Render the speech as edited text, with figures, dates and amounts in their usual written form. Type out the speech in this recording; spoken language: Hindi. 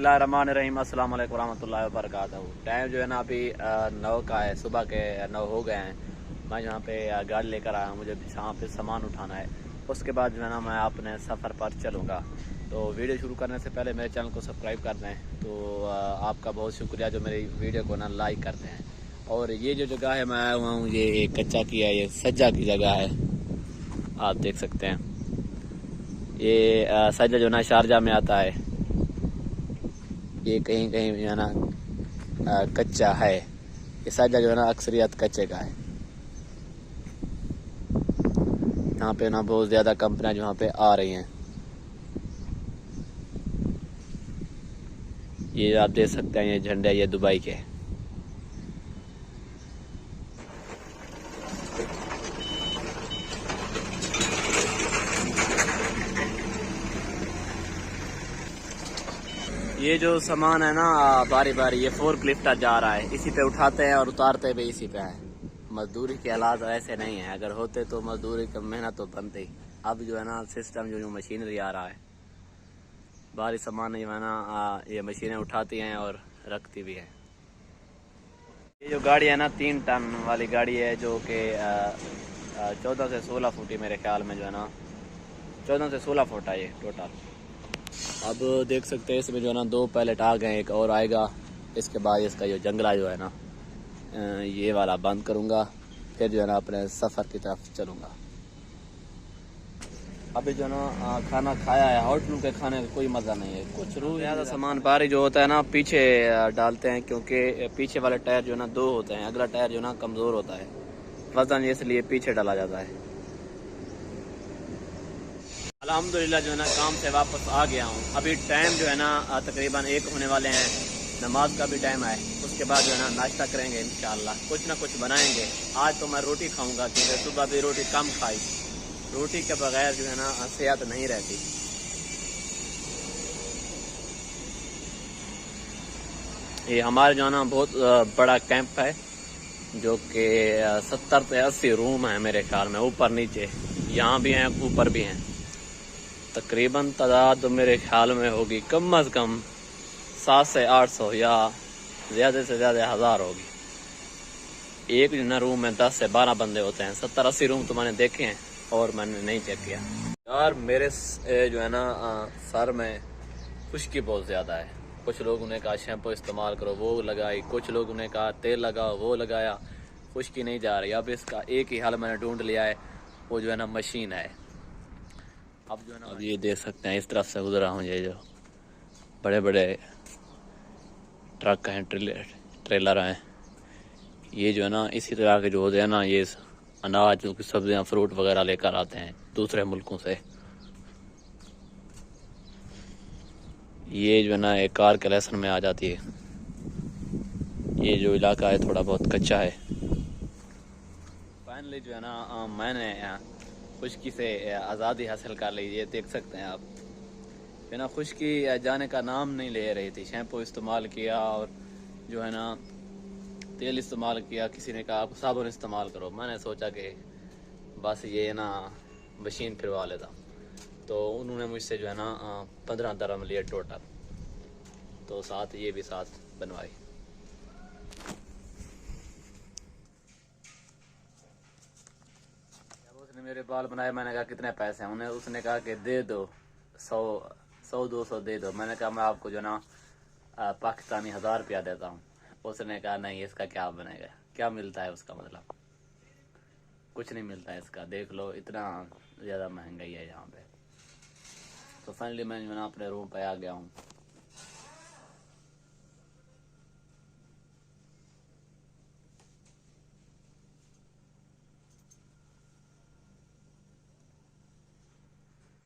बिस्मिल्लाहिर्रहमानिर्रहीम अस्सलाम वालेकुम रहमतुल्लाहि व बरकातहू। टाइम जो है ना अभी 9 का है, सुबह के 9 हो गए हैं। मैं यहाँ पे गाड़ी लेकर आया हूँ, मुझे यहाँ पे सामान उठाना है। उसके बाद जो है ना मैं अपने सफ़र पर चलूँगा। तो वीडियो शुरू करने से पहले मेरे चैनल को सब्सक्राइब कर दें। तो आपका बहुत शुक्रिया जो मेरी वीडियो को ना लाइक करते हैं। और ये जो जगह है मैं आया हुआ हूँ, ये कच्चा की है, ये सज्जा की जगह है, आप देख सकते हैं। ये सज्जा जो ना शारजा में आता है। ये कहीं कहीं जो है ना कच्चा है। ये सज्जा जो है ना अक्सरियत कच्चे का है। यहाँ पे ना बहुत ज़्यादा कंपनियां जो यहाँ पे आ रही हैं। ये आप देख सकते हैं, ये झंडे ये दुबई के। ये जो सामान है ना बारी बारी ये फोर्क लिफ्ट जा रहा है, इसी पे उठाते हैं और उतारते भी इसी पे है। मजदूरी के हालात ऐसे नहीं है, अगर होते तो मजदूरी की मेहनत तो बनती। अब जो है ना सिस्टम जो मशीनरी आ रहा है, भारी सामान जो है ना ये मशीनें उठाती हैं और रखती भी है। ये जो गाड़ी है ना 3 टन वाली गाड़ी है, जो कि 14 से 16 फुट मेरे ख्याल में जो है ना 14 से 16 फुट है ये टोटल। अब देख सकते हैं इसमें जो है ना 2 पैलेट आ गए, एक और आएगा। इसके बाद इसका जो जंगला जो है ना ये वाला बंद करूँगा, फिर जो है ना अपने सफ़र की तरफ चलूँगा। अभी जो है ना खाना खाया है, होटल के खाने का कोई मज़ा नहीं है। कुछ रूह ज़्यादा सामान बारी जो होता है ना पीछे डालते हैं, क्योंकि पीछे वाले टायर जो है ना 2 होते हैं, अगला टायर जो है ना कमज़ोर होता है, वज़न इसलिए पीछे डाला जाता है। अल्हम्दुलिल्लाह जो है ना काम से वापस आ गया हूँ। अभी टाइम जो है ना तकरीबन 1 होने वाले हैं, नमाज का भी टाइम है। उसके बाद जो है ना नाश्ता करेंगे इंशाअल्लाह, कुछ ना कुछ बनाएंगे। आज तो मैं रोटी खाऊंगा, क्योंकि सुबह भी रोटी कम खाई। रोटी के बगैर जो है ना सेहत नहीं रहती। ये हमारे जो है ना बहुत बड़ा कैंप है, जो कि 70 से 80 रूम है मेरे ख्याल में, ऊपर नीचे, यहाँ भी हैं ऊपर भी हैं। तकरीबन तादाद मेरे ख्याल में होगी कम अज़ कम 700 से 800 या ज़्यादा से ज़्यादा 1000 होगी। एक जो ना रूम में 10 से 12 बंदे होते हैं। 70-80 रूम तो मैंने देखे हैं और मैंने नहीं चेक किया। यार मेरे जो है ना सर में खुश्की बहुत ज़्यादा है। कुछ लोगों ने कहा शैम्पू इस्तेमाल करो, वो लगाई। कुछ लोगों ने कहा तेल लगाओ, वो लगाया। खुश्की नहीं जा रही। अब इसका एक ही हल मैंने ढूंढ लिया है, वो जो है ना मशीन है। अब जो है ना अब ये देख सकते हैं, इस तरफ से गुजरा हूँ, ये जो बड़े बड़े ट्रक हैं, ट्रेलर हैं, ये जो है ना इसी तरह के जो होते हैं ना, ये अनाज जो कि सब्जियां फ्रूट वगैरह लेकर आते हैं दूसरे मुल्कों से। ये जो है ना एक कार के लेसन में आ जाती है। ये जो इलाका है थोड़ा बहुत कच्चा है। फाइनली जो है ना मैंने खुश्की से आज़ादी हासिल कर ली। ये देख सकते हैं आप, बिना खुश्की जाने का नाम नहीं ले रही थी। शैम्पू इस्तेमाल किया और जो है ना तेल इस्तेमाल किया। किसी ने कहा आप साबुन इस्तेमाल करो, मैंने सोचा कि बस ये ना मशीन फिरवा लेता। तो उन्होंने मुझसे जो है ना 15 दरहम लिए टोटल, तो साथ ये भी साथ बनवाई। जब उसने मेरे बाल बनाए, मैंने कहा कितने पैसे हैं, उसने कहा कि दे दो 100-200 दे दो। मैंने कहा मैं आपको जो ना पाकिस्तानी 1000 रुपया देता हूँ। उसने कहा नहीं, इसका क्या बनेगा, क्या मिलता है उसका, मतलब कुछ नहीं मिलता है इसका। देख लो इतना ज़्यादा महंगाई है यहाँ पे। तो फाइनली मैं जो ना अपने रूम पे आ गया हूँ।